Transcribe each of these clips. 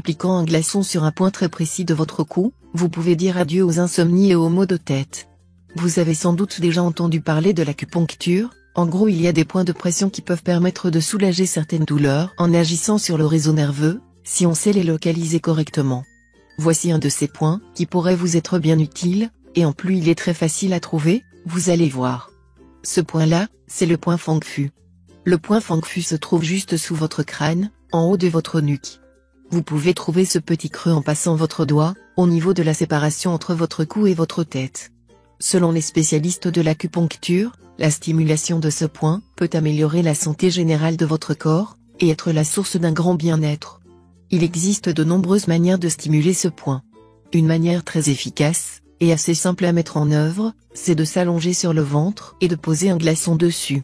appliquant un glaçon sur un point très précis de votre cou, vous pouvez dire adieu aux insomnies et aux maux de tête. Vous avez sans doute déjà entendu parler de l'acupuncture. En gros, il y a des points de pression qui peuvent permettre de soulager certaines douleurs en agissant sur le réseau nerveux, si on sait les localiser correctement. Voici un de ces points qui pourrait vous être bien utile, et en plus il est très facile à trouver, vous allez voir. Ce point-là, c'est le point Feng Fu. Le point Feng Fu se trouve juste sous votre crâne, en haut de votre nuque. Vous pouvez trouver ce petit creux en passant votre doigt, au niveau de la séparation entre votre cou et votre tête. Selon les spécialistes de l'acupuncture, la stimulation de ce point peut améliorer la santé générale de votre corps, et être la source d'un grand bien-être. Il existe de nombreuses manières de stimuler ce point. Une manière très efficace, et assez simple à mettre en œuvre, c'est de s'allonger sur le ventre et de poser un glaçon dessus.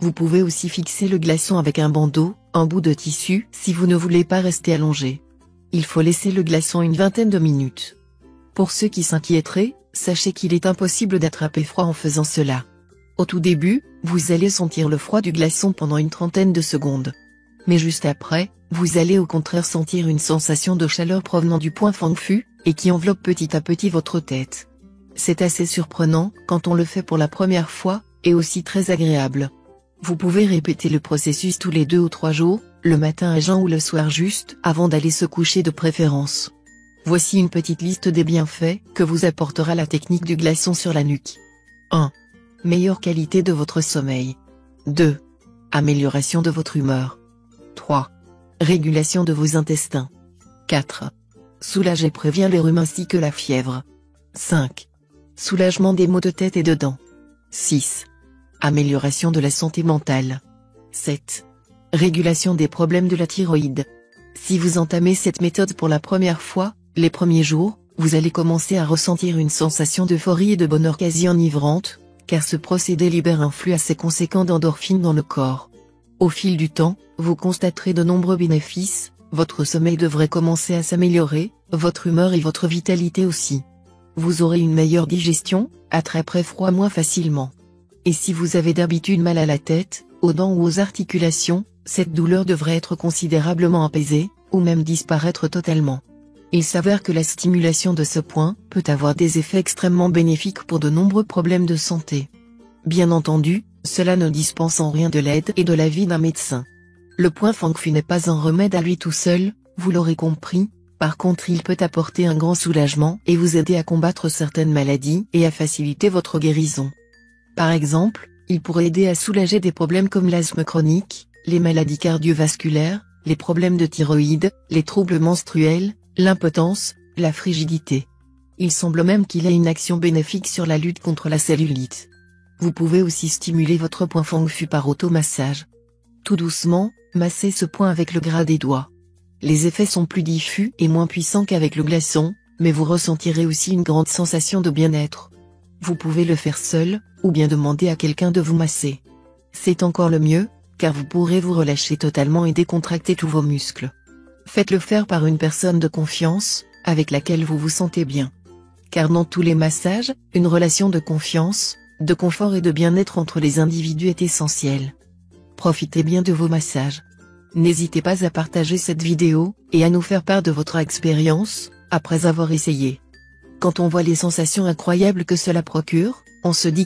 Vous pouvez aussi fixer le glaçon avec un bandeau, un bout de tissu, si vous ne voulez pas rester allongé. Il faut laisser le glaçon une vingtaine de minutes. Pour ceux qui s'inquiéteraient, sachez qu'il est impossible d'attraper froid en faisant cela. Au tout début, vous allez sentir le froid du glaçon pendant une trentaine de secondes. Mais juste après, vous allez au contraire sentir une sensation de chaleur provenant du point Feng Fu, et qui enveloppe petit à petit votre tête. C'est assez surprenant quand on le fait pour la première fois, et aussi très agréable. Vous pouvez répéter le processus tous les 2 ou 3 jours, le matin à jeun ou le soir juste avant d'aller se coucher de préférence. Voici une petite liste des bienfaits que vous apportera la technique du glaçon sur la nuque. 1. Meilleure qualité de votre sommeil. 2. Amélioration de votre humeur. 3. Régulation de vos intestins. 4. Soulage et prévient les rhumes ainsi que la fièvre. 5. Soulagement des maux de tête et de dents. 6. Amélioration de la santé mentale. 7. Régulation des problèmes de la thyroïde. Si vous entamez cette méthode pour la première fois, les premiers jours, vous allez commencer à ressentir une sensation d'euphorie et de bonheur quasi enivrante, car ce procédé libère un flux assez conséquent d'endorphines dans le corps. Au fil du temps, vous constaterez de nombreux bénéfices, votre sommeil devrait commencer à s'améliorer, votre humeur et votre vitalité aussi. Vous aurez une meilleure digestion, attraperez froid moins facilement. Et si vous avez d'habitude mal à la tête, aux dents ou aux articulations, cette douleur devrait être considérablement apaisée, ou même disparaître totalement. Il s'avère que la stimulation de ce point peut avoir des effets extrêmement bénéfiques pour de nombreux problèmes de santé. Bien entendu, cela ne dispense en rien de l'aide et de l'avis d'un médecin. Le point Feng Fu n'est pas un remède à lui tout seul, vous l'aurez compris, par contre il peut apporter un grand soulagement et vous aider à combattre certaines maladies et à faciliter votre guérison. Par exemple, il pourrait aider à soulager des problèmes comme l'asthme chronique, les maladies cardiovasculaires, les problèmes de thyroïde, les troubles menstruels, l'impotence, la frigidité. Il semble même qu'il ait une action bénéfique sur la lutte contre la cellulite. Vous pouvez aussi stimuler votre point Feng Fu par automassage. Tout doucement, massez ce point avec le gras des doigts. Les effets sont plus diffus et moins puissants qu'avec le glaçon, mais vous ressentirez aussi une grande sensation de bien-être. Vous pouvez le faire seul, ou bien demander à quelqu'un de vous masser. C'est encore le mieux, car vous pourrez vous relâcher totalement et décontracter tous vos muscles. Faites-le faire par une personne de confiance, avec laquelle vous vous sentez bien. Car dans tous les massages, une relation de confiance, de confort et de bien-être entre les individus est essentielle. Profitez bien de vos massages. N'hésitez pas à partager cette vidéo, et à nous faire part de votre expérience, après avoir essayé. Quand on voit les sensations incroyables que cela procure, on se dit